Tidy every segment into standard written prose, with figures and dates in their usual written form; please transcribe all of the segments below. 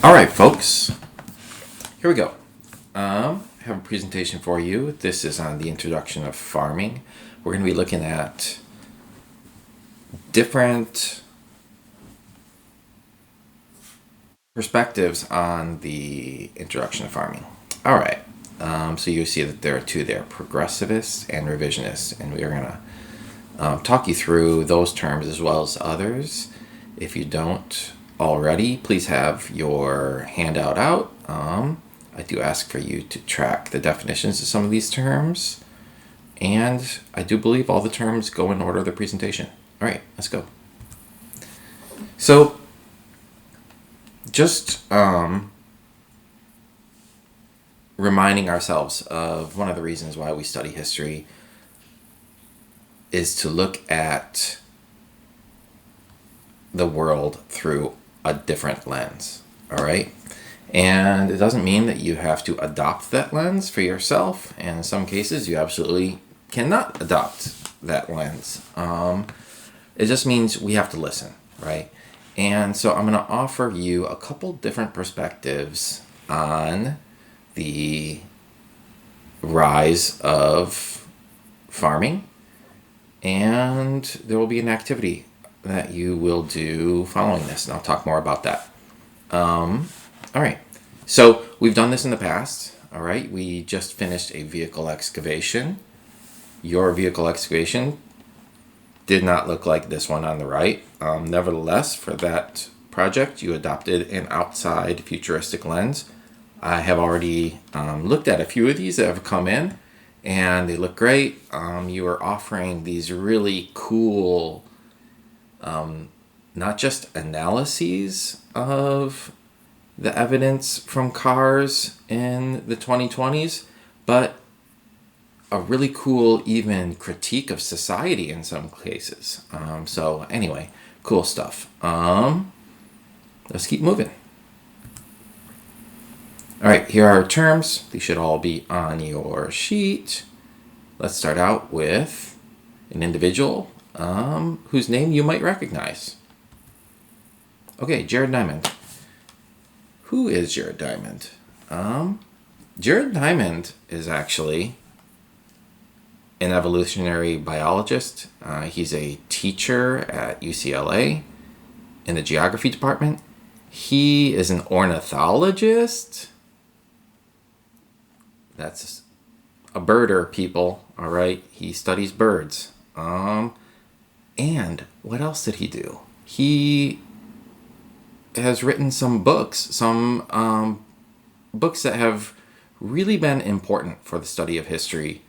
All right, folks, here we go. I have a presentation for you. This is on the introduction of farming. We're going to be looking at different perspectives on the introduction of farming. All right, so you see that there are two there, progressivists and revisionists, and we are going to talk you through those terms as well as others. If you don't already, please have your handout out. I do ask for you to track the definitions of some of these terms, and I do believe all the terms go in order of the presentation. All right, let's go. So, just reminding ourselves of one of the reasons why we study history is to look at the world through a different lens, all right? And it doesn't mean that you have to adopt that lens for yourself, and in some cases you absolutely cannot adopt that lens. It just means we have to listen, right? And so I'm going to offer you a couple different perspectives on the rise of farming, and there will be an activity that you will do following this, and I'll talk more about that. All right, so we've done this in the past. All right, we just finished a vehicle excavation. Your vehicle excavation did not look like this one on the right. Nevertheless, for that project, you adopted an outside futuristic lens. I have already looked at a few of these that have come in, and they look great. You are offering these really cool, not just analyses of the evidence from cars in the 2020s, but a really cool even critique of society in some cases. So anyway, cool stuff. Let's keep moving. All right, here are our terms. These should all be on your sheet. Let's start out with an individual whose name you might recognize. Okay, Jared Diamond. Who is Jared Diamond? Jared Diamond is actually an evolutionary biologist. He's a teacher at UCLA in the geography department. He is an ornithologist. That's a birder, people. All right, he studies birds. And what else did he do? He has written some books, books that have really been important for the study of history.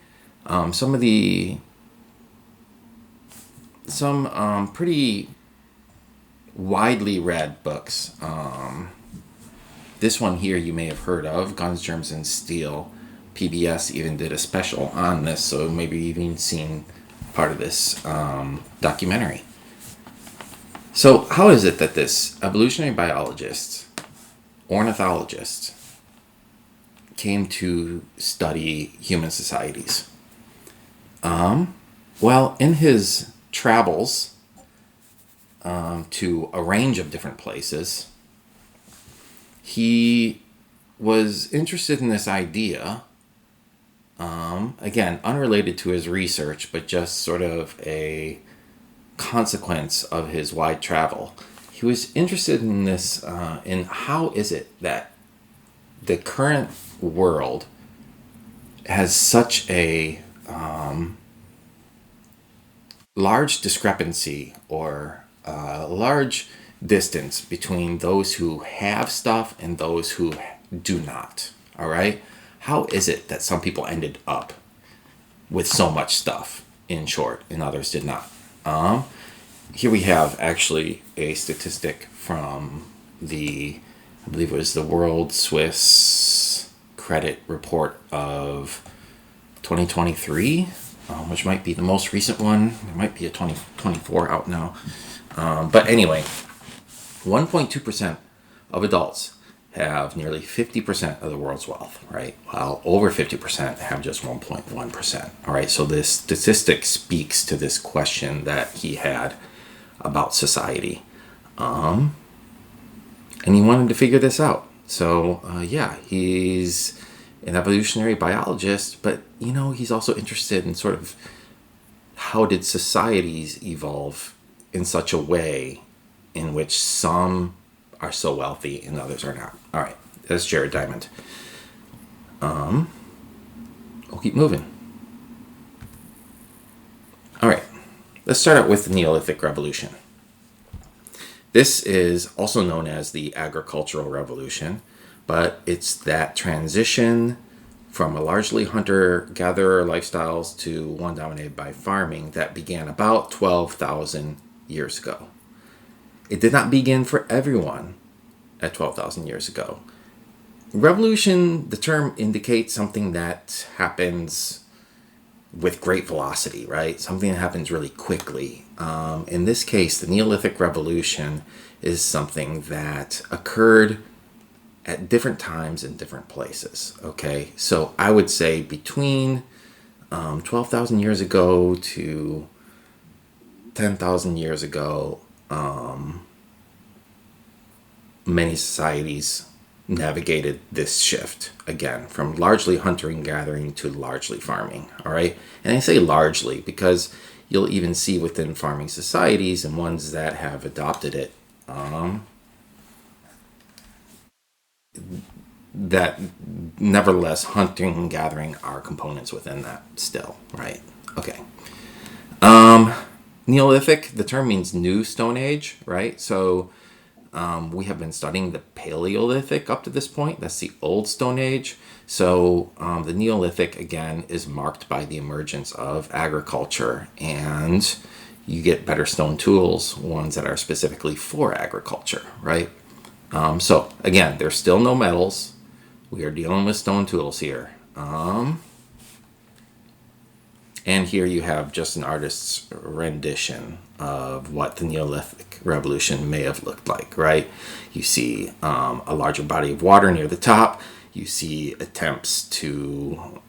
Some pretty widely read books. This one here you may have heard of, Guns, Germs, and Steel. PBS even did a special on this, so maybe you've even seen part of this documentary. So how is it that this evolutionary biologist, ornithologist, came to study human societies? Well, in his travels to a range of different places, he was interested in this idea, again, unrelated to his research, but just sort of a consequence of his wide travel. He was interested in this, in how is it that the current world has such a large discrepancy or large distance between those who have stuff and those who do not. All right? How is it that some people ended up with so much stuff, in short, and others did not? Here we have actually a statistic from I believe it was the World Swiss Credit Report of 2023, which might be the most recent one. There might be a 2024 out now. But anyway, 1.2% of adults have nearly 50% of the world's wealth, right? While over 50% have just 1.1%. All right, so this statistic speaks to this question that he had about society. And he wanted to figure this out. So, yeah, he's an evolutionary biologist, but, he's also interested in sort of how did societies evolve in such a way in which some are so wealthy and others are not. All right, that's Jared Diamond. We'll keep moving. All right, let's start out with the Neolithic Revolution. This is also known as the Agricultural Revolution, but it's that transition from a largely hunter-gatherer lifestyles to one dominated by farming that began about 12,000 years ago. It did not begin for everyone at 12,000 years ago. Revolution, the term indicates something that happens with great velocity, right? Something that happens really quickly. In this case, the Neolithic Revolution is something that occurred at different times in different places, okay? So I would say between 12,000 years ago to 10,000 years ago, many societies navigated this shift again from largely hunting gathering to largely farming. All right, and I say largely because you'll even see within farming societies and ones that have adopted it that nevertheless hunting and gathering are components within that still, right? Okay. Neolithic, the term means new Stone Age, right? So we have been studying the Paleolithic up to this point. That's the Old Stone Age. So the Neolithic, again, is marked by the emergence of agriculture. And you get better stone tools, ones that are specifically for agriculture, right? So, again, there's still no metals. We are dealing with stone tools here. And here you have just an artist's rendition of what the Neolithic Revolution may have looked like, right? You see a larger body of water near the top. You see attempts to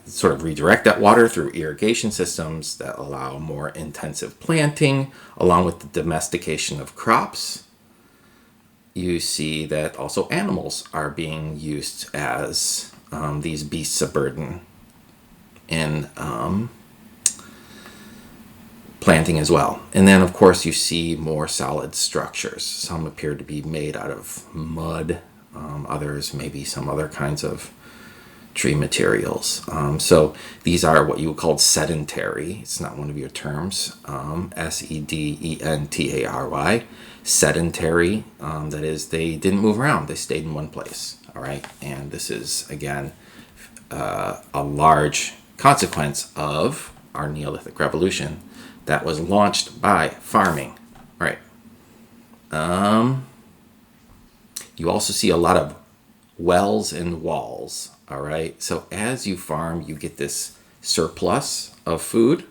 sort of redirect that water through irrigation systems that allow more intensive planting, along with the domestication of crops. You see that also animals are being used as these beasts of burden in planting as well. And then, of course, you see more solid structures. Some appear to be made out of mud. Others maybe some other kinds of tree materials. So these are what you would call sedentary. It's not one of your terms. Sedentary. Sedentary. That is, they didn't move around. They stayed in one place. All right. And this is, again, a large consequence of our Neolithic Revolution that was launched by farming. All right. You also see a lot of wells and walls. All right. So as you farm, you get this surplus of food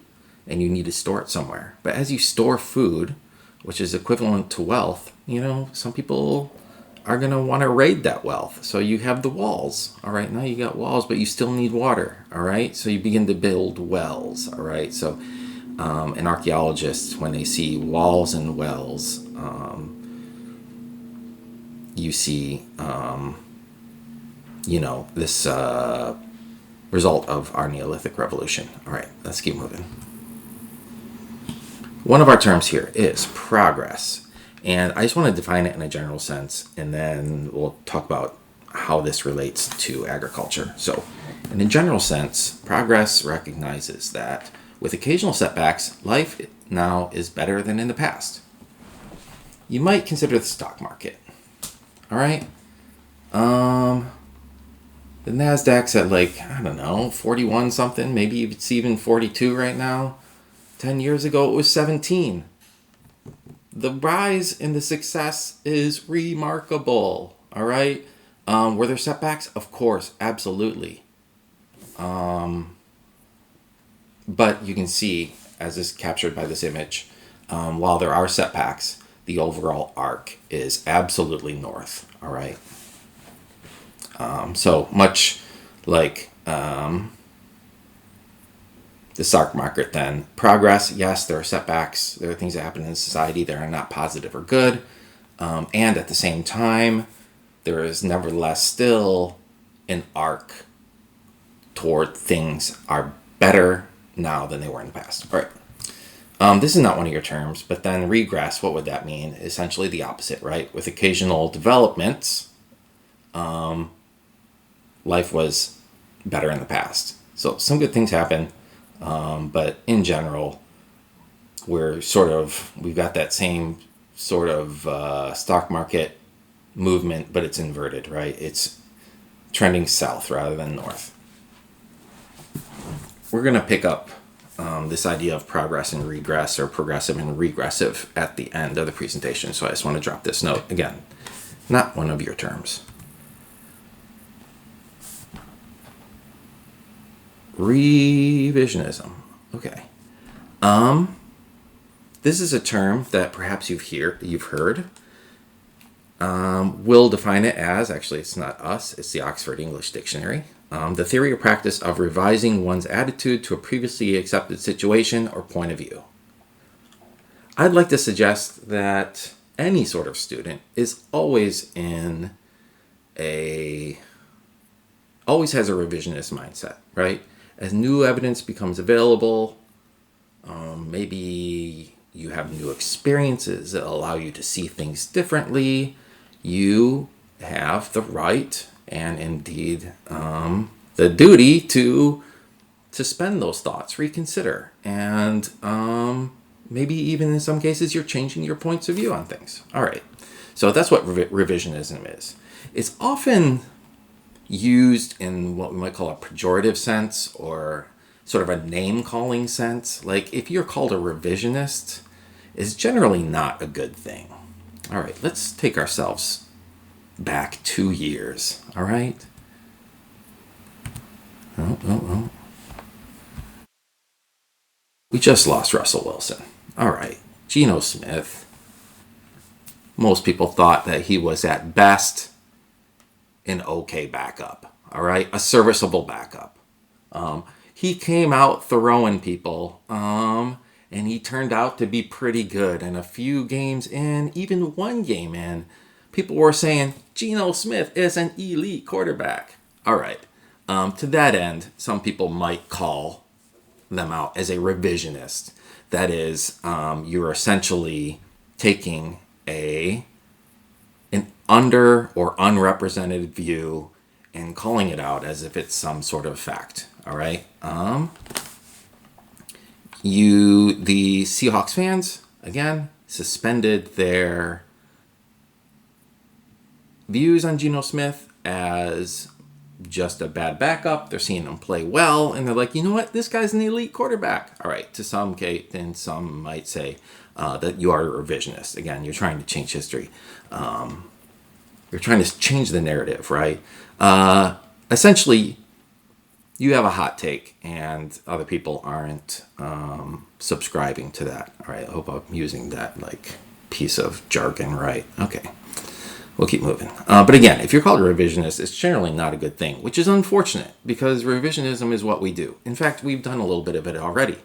and you need to store it somewhere. But as you store food, which is equivalent to wealth, some people are going to want to raid that wealth. So you have the walls. All right. Now you got walls, but you still need water. All right. So you begin to build wells. All right. So an archaeologist, when they see walls and wells, you see, this result of our Neolithic Revolution. All right, let's keep moving. One of our terms here is progress. And I just want to define it in a general sense, and then we'll talk about how this relates to agriculture. So, in a general sense, progress recognizes that with occasional setbacks, life now is better than in the past. You might consider the stock market. All right. The Nasdaq's at 41 something. Maybe it's even 42 right now. 10 years ago, it was 17. The rise in the success is remarkable. All right. Were there setbacks? Of course, absolutely. But you can see, as is captured by this image, while there are setbacks, the overall arc is absolutely north. All right. So much like the stock market, then progress. Yes, there are setbacks. There are things that happen in society that are not positive or good. And at the same time, there is nevertheless still an arc toward things are better now than they were in the past. All right. This is not one of your terms, but then regress, what would that mean? Essentially the opposite, right? With occasional developments, life was better in the past. So some good things happen, but in general, we've got that same sort of stock market movement, but it's inverted, right? It's trending south rather than north. We're going to pick up this idea of progress and regress, or progressive and regressive, at the end of the presentation. So I just want to drop this note again. Not one of your terms. Revisionism. Okay. This is a term that perhaps you've heard. We'll define it as, actually it's not us, it's the Oxford English Dictionary. The theory or practice of revising one's attitude to a previously accepted situation or point of view. I'd like to suggest that any sort of student is always has a revisionist mindset, right? As new evidence becomes available, maybe you have new experiences that allow you to see things differently. You have the right and indeed the duty to suspend those thoughts, reconsider, and maybe even in some cases you're changing your points of view on things. All right, so that's what revisionism is. It's often used in what we might call a pejorative sense, or sort of a name-calling sense. Like if you're called a revisionist, it's generally not a good thing. All right, let's take ourselves back 2 years, all right? Oh. We just lost Russell Wilson. All right, Geno Smith. Most people thought that he was at best an okay backup, all right? A serviceable backup. He came out throwing people, and he turned out to be pretty good. And a few games in, even one game in, people were saying, Geno Smith is an elite quarterback. All right. To that end, some people might call them out as a revisionist. That is, you're essentially taking an under or unrepresented view and calling it out as if it's some sort of fact. All right. The Seahawks fans, again, suspended their views on Geno Smith as just a bad backup. They're seeing him play well, and they're like, you know what? This guy's an elite quarterback. All right. To some, then some might say that you are a revisionist. Again, you're trying to change history. You're trying to change the narrative, right? Essentially, you have a hot take, and other people aren't subscribing to that. All right, I hope I'm using that piece of jargon right. Okay, we'll keep moving. But again, if you're called a revisionist, it's generally not a good thing, which is unfortunate because revisionism is what we do. In fact, we've done a little bit of it already.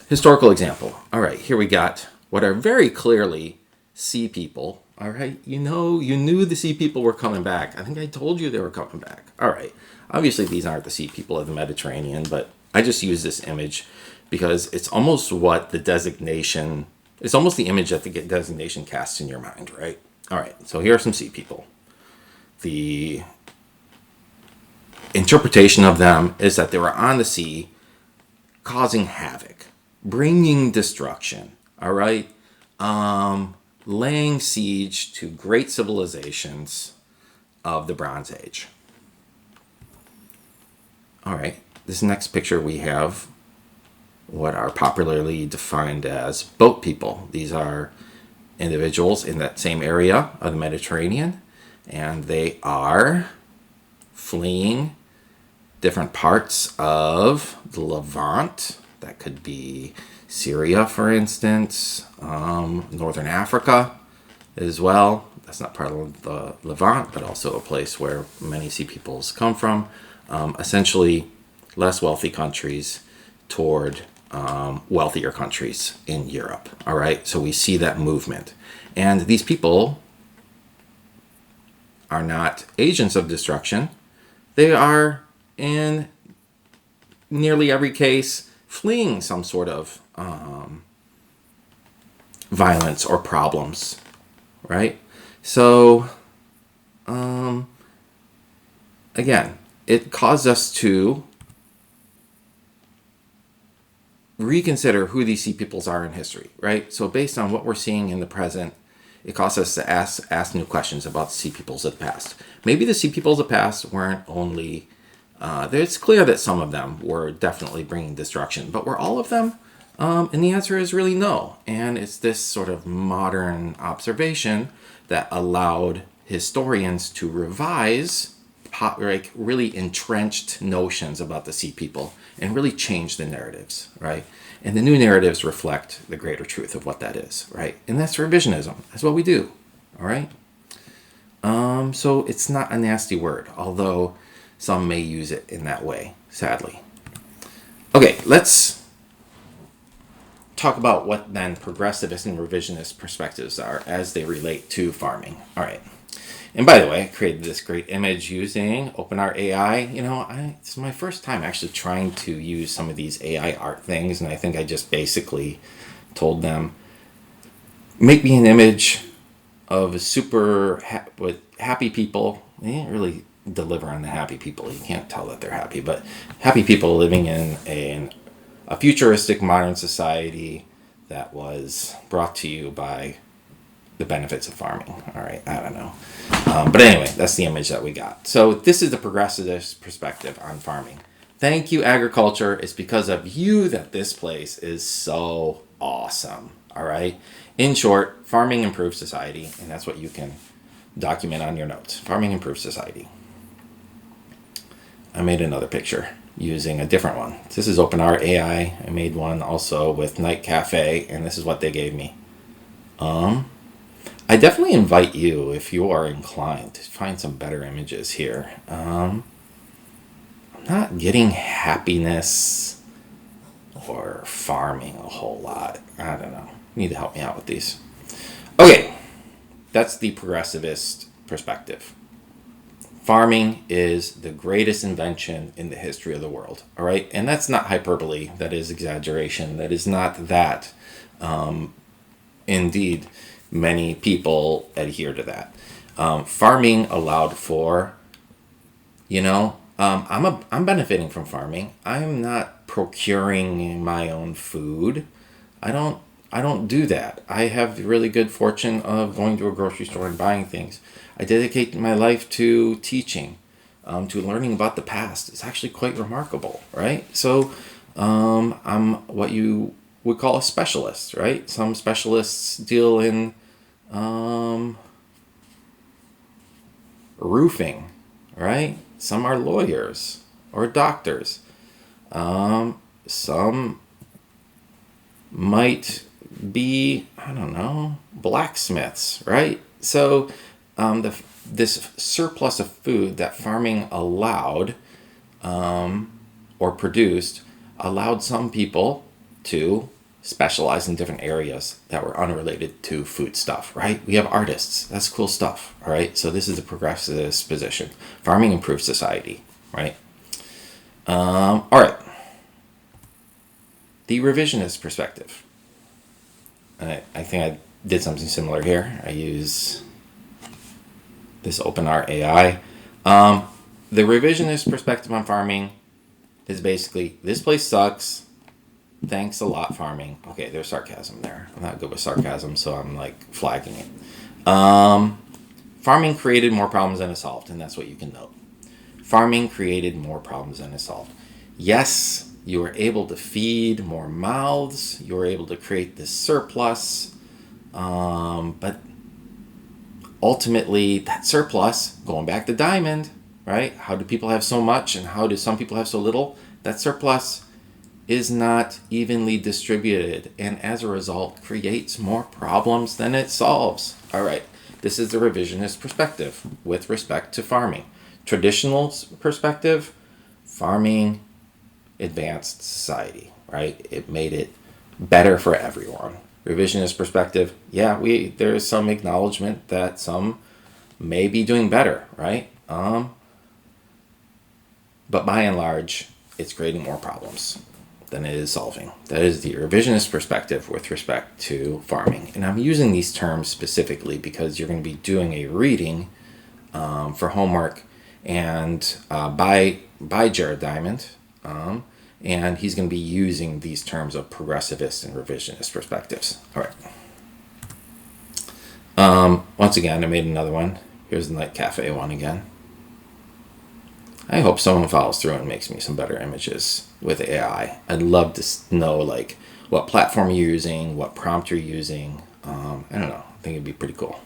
Historical example. All right, here we got what are very clearly sea people. All right, you knew the sea people were coming back. I think I told you they were coming back. All right, obviously these aren't the sea people of the Mediterranean, but I just use this image because it's almost what the designation, it's almost the image that the designation casts in your mind, right? All right, so here are some sea people. The interpretation of them is that they were on the sea causing havoc, bringing destruction, all right? Laying siege to great civilizations of the Bronze Age. All right, this next picture we have what are popularly defined as boat people. These are individuals in that same area of the Mediterranean, and they are fleeing different parts of the Levant. That could be Syria, for instance, Northern Africa as well. That's not part of the Levant, but also a place where many sea peoples come from. Essentially, less wealthy countries toward wealthier countries in Europe. All right, so we see that movement. And these people are not agents of destruction. They are, in nearly every case, fleeing some sort of violence or problems, right? So, again, it caused us to reconsider who these sea peoples are in history, right? So based on what we're seeing in the present, it caused us to ask new questions about the sea peoples of the past. Maybe the sea peoples of the past weren't only, it's clear that some of them were definitely bringing destruction, but were all of them? And the answer is really no. And it's this sort of modern observation that allowed historians to revise like really entrenched notions about the sea people and really change the narratives, right? And the new narratives reflect the greater truth of what that is, right? And that's revisionism. That's what we do, all right? So it's not a nasty word, although some may use it in that way, sadly. Okay, let's talk about what then progressivist and revisionist perspectives are as they relate to farming. All right. And by the way, I created this great image using OpenAI. You know, it's my first time actually trying to use some of these AI art things, and I think I just basically told them, make me an image of with happy people. They didn't really deliver on the happy people. You can't tell that they're happy, but happy people living in a futuristic modern society that was brought to you by the benefits of farming. All right, I don't know. But anyway, that's the image that we got. So this is the progressivist perspective on farming. Thank you, agriculture. It's because of you that this place is so awesome. All right. In short, farming improves society, and that's what you can document on your notes. Farming improves society. I made another picture using a different one. This is OpenAI. I made one also with Night Cafe, and this is what they gave me. I definitely invite you, if you are inclined, to find some better images here. I'm not getting happiness or farming a whole lot. I don't know. You need to help me out with these. Okay, that's the progressivist perspective. Farming is the greatest invention in the history of the world. All right, and that's not hyperbole. That is exaggeration. That is not that. Indeed, many people adhere to that. Farming allowed for, I'm benefiting from farming. I'm not procuring my own food. I don't do that. I have the really good fortune of going to a grocery store and buying things. I dedicate my life to teaching, to learning about the past. It's actually quite remarkable, right? So I'm what you would call a specialist, right? Some specialists deal in roofing, right? Some are lawyers or doctors. Some might be, I don't know, blacksmiths, right? So this surplus of food that farming allowed or produced allowed some people to specialize in different areas that were unrelated to food stuff, right? We have artists. That's cool stuff, all right? So this is the progressivist position. Farming improves society, right? All right. The revisionist perspective. I think I did something similar here. I use this OpenAI. The revisionist perspective on farming is basically, this place sucks. Thanks a lot, farming. Okay, there's sarcasm there. I'm not good with sarcasm, so I'm like flagging it. Farming created more problems than it solved, and that's what you can note. Farming created more problems than it solved. Yes, you were able to feed more mouths. You were able to create this surplus. But ultimately, that surplus, going back to Diamond, right? How do people have so much and how do some people have so little? That surplus is not evenly distributed, and as a result creates more problems than it solves. All right, this is the revisionist perspective with respect to farming. Traditional perspective, farming advanced society. right? It made it better for everyone. Revisionist perspective, yeah, there is some acknowledgement that some may be doing better, right? But by and large, it's creating more problems than it is solving. That is the revisionist perspective with respect to farming. And I'm using these terms specifically because you're going to be doing a reading for homework and by Jared Diamond. And he's going to be using these terms of progressivist and revisionist perspectives. All right. Once again, I made another one. Here's the Night Cafe one again. I hope someone follows through and makes me some better images with AI. I'd love to know like what platform you're using, what prompt you're using. I don't know. I think it'd be pretty cool.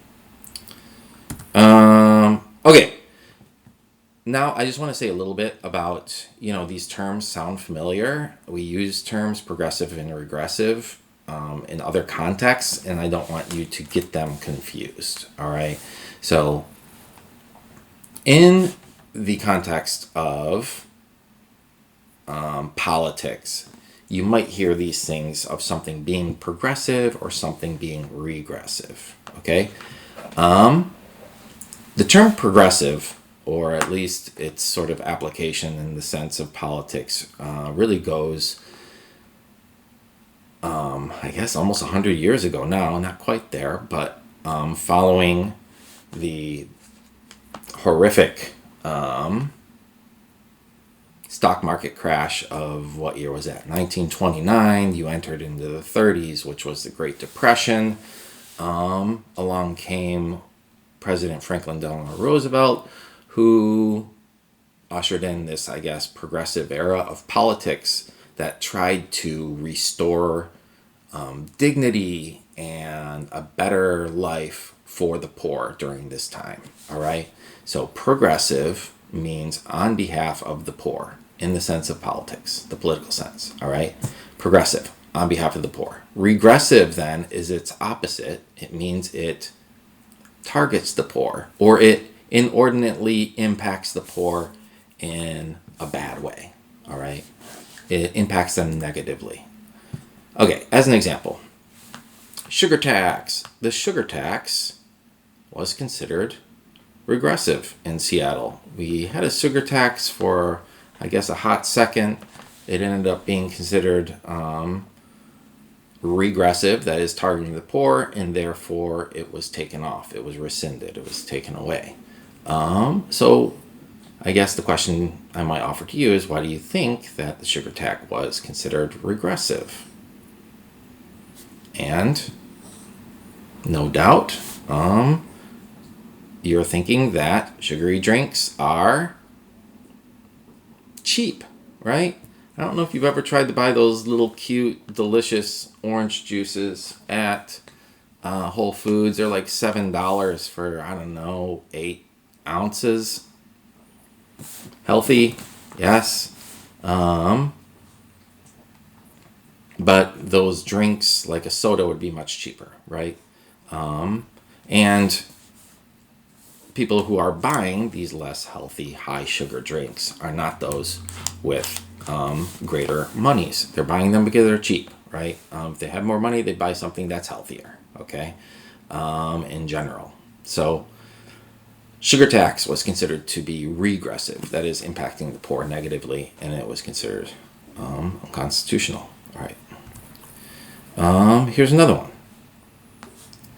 Okay. Now I just want to say a little bit about, these terms sound familiar. We use terms progressive and regressive in other contexts, and I don't want you to get them confused. All right. So in the context of politics, you might hear these things of something being progressive or something being regressive. Okay. The term progressive, or at least its sort of application in the sense of politics, really goes, I guess, almost 100 years ago now. Not quite there, but following the horrific stock market crash of what year was that? 1929. You entered into the 30s, which was the Great Depression. Along came President Franklin Delano Roosevelt, who ushered in this, I guess, progressive era of politics that tried to restore dignity and a better life for the poor during this time. All right. So progressive means on behalf of the poor in the sense of politics, the political sense. All right. Progressive, on behalf of the poor. Regressive then is its opposite. It means it targets the poor, or it inordinately impacts the poor in a bad way. All right. It impacts them negatively. Okay. As an example, sugar tax. The sugar tax was considered regressive in Seattle. We had a sugar tax for, I guess, a hot second. It ended up being considered regressive, that is targeting the poor, and therefore it was taken off. It was rescinded. It was taken away. So I guess the question I might offer to you is, why do you think that the sugar tax was considered regressive? And no doubt, you're thinking that sugary drinks are cheap, right? I don't know if you've ever tried to buy those little cute, delicious orange juices at Whole Foods. They're like $7 for, I don't know, 8 ounces. Healthy, yes. But those drinks, like a soda, would be much cheaper, right? And people who are buying these less healthy, high sugar drinks are not those with greater monies. They're buying them because they're cheap, right? If they had more money, they'd buy something that's healthier, okay? In general. So sugar tax was considered to be regressive, that is impacting the poor negatively, and it was considered unconstitutional. All right. Here's another one.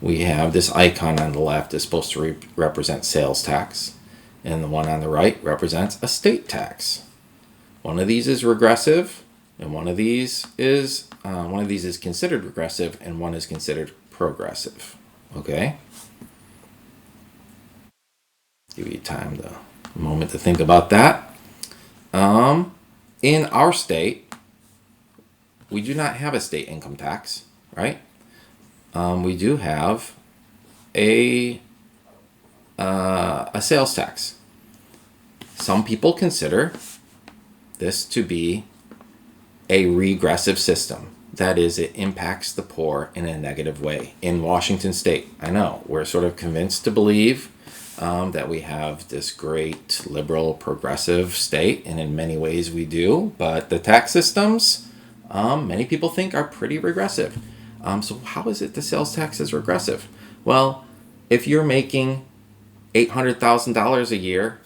We have this icon on the left is supposed to represent sales tax, and the one on the right represents estate tax. One of these is regressive, and one of these is considered regressive, and one is considered progressive. Okay. Give you a moment to think about that. In our state, we do not have a state income tax, right? We do have a sales tax. Some people consider this to be a regressive system. That is, it impacts the poor in a negative way. In Washington State, I know, we're sort of convinced to believe that we have this great liberal progressive state, and in many ways we do, but the tax systems many people think are pretty regressive. So how is it the sales tax is regressive? Well, if you're making $800,000 a year,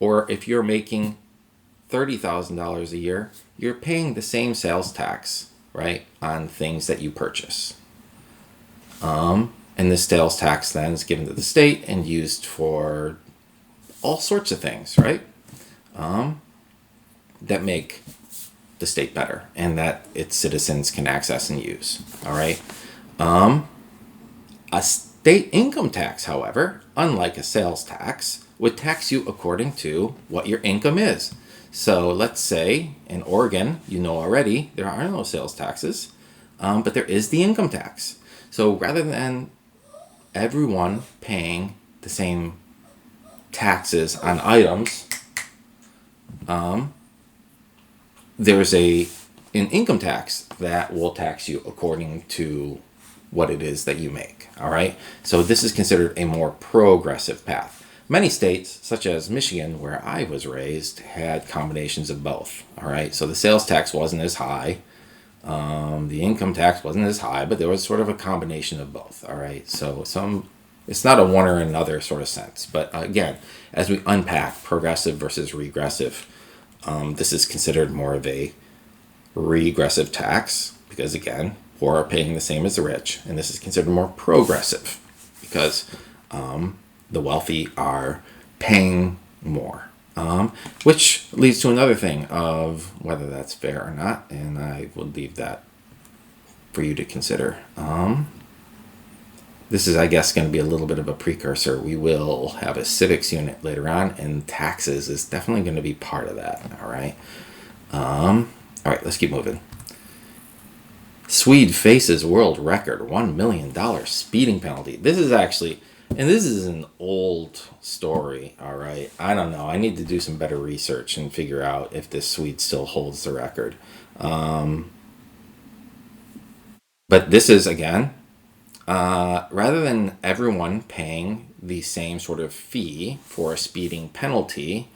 or if you're making $30,000 a year, you're paying the same sales tax, right, on things that you purchase. And this sales tax then is given to the state and used for all sorts of things, right, that make the state better and that its citizens can access and use. All right. A state income tax, however, unlike a sales tax, would tax you according to what your income is. So let's say in Oregon, you know already, there are no sales taxes, but there is the income tax. So rather than everyone paying the same taxes on items, there's an income tax that will tax you according to what it is that you make. All right. So this is considered a more progressive path. Many states, such as Michigan, where I was raised, had combinations of both. All right. So the sales tax wasn't as high. The income tax wasn't as high, but there was sort of a combination of both. All right. So it's not a one or another sort of sense. But again, as we unpack progressive versus regressive, this is considered more of a regressive tax because, again, poor are paying the same as the rich. And this is considered more progressive because the wealthy are paying more. Which leads to another thing of whether that's fair or not. And I will leave that for you to consider. This is, I guess, going to be a little bit of a precursor. We will have a civics unit later on, and taxes is definitely going to be part of that. All right. All right, let's keep moving. Swede faces world record $1 million speeding penalty. This is actually, and this is an old story. All right. I don't know. I need to do some better research and figure out if this Swede still holds the record. But this is, again, rather than everyone paying the same sort of fee for a speeding penalty,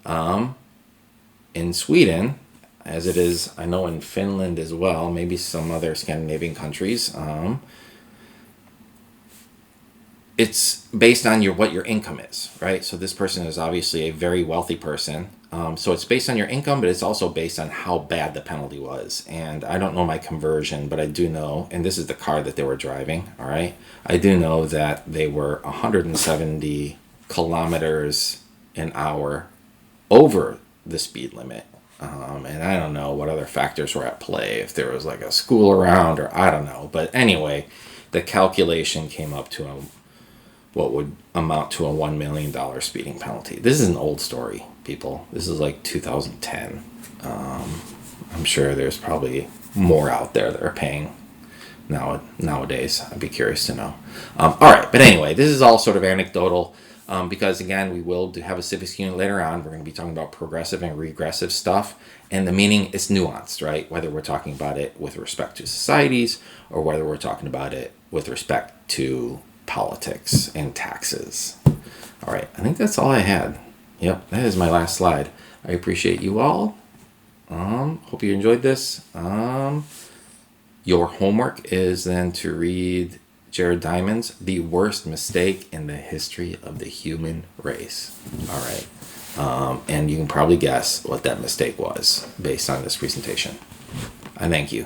in Sweden, as it is, I know in Finland as well, maybe some other Scandinavian countries, it's based on what your income is, right? So this person is obviously a very wealthy person. So it's based on your income, but it's also based on how bad the penalty was. And I don't know my conversion, but I do know, and this is the car that they were driving, all right? I do know that they were 170 kilometers an hour over the speed limit. And I don't know what other factors were at play, if there was like a school around or I don't know. But anyway, the calculation came up to what would amount to a $1 million speeding penalty. This is an old story, people. This is like 2010. I'm sure there's probably more out there that are paying nowadays. I'd be curious to know. All right, but anyway, this is all sort of anecdotal. Because again, we will have a civics unit later on. We're going to be talking about progressive and regressive stuff, and the meaning is nuanced, right? Whether we're talking about it with respect to societies or whether we're talking about it with respect to politics and taxes. All right, I think that's all I had. Yep, that is my last slide. I appreciate you all. Hope you enjoyed this. Your homework is then to read Jared Diamond's The Worst Mistake in the History of the Human Race. All right. And you can probably guess what that mistake was based on this presentation. I thank you.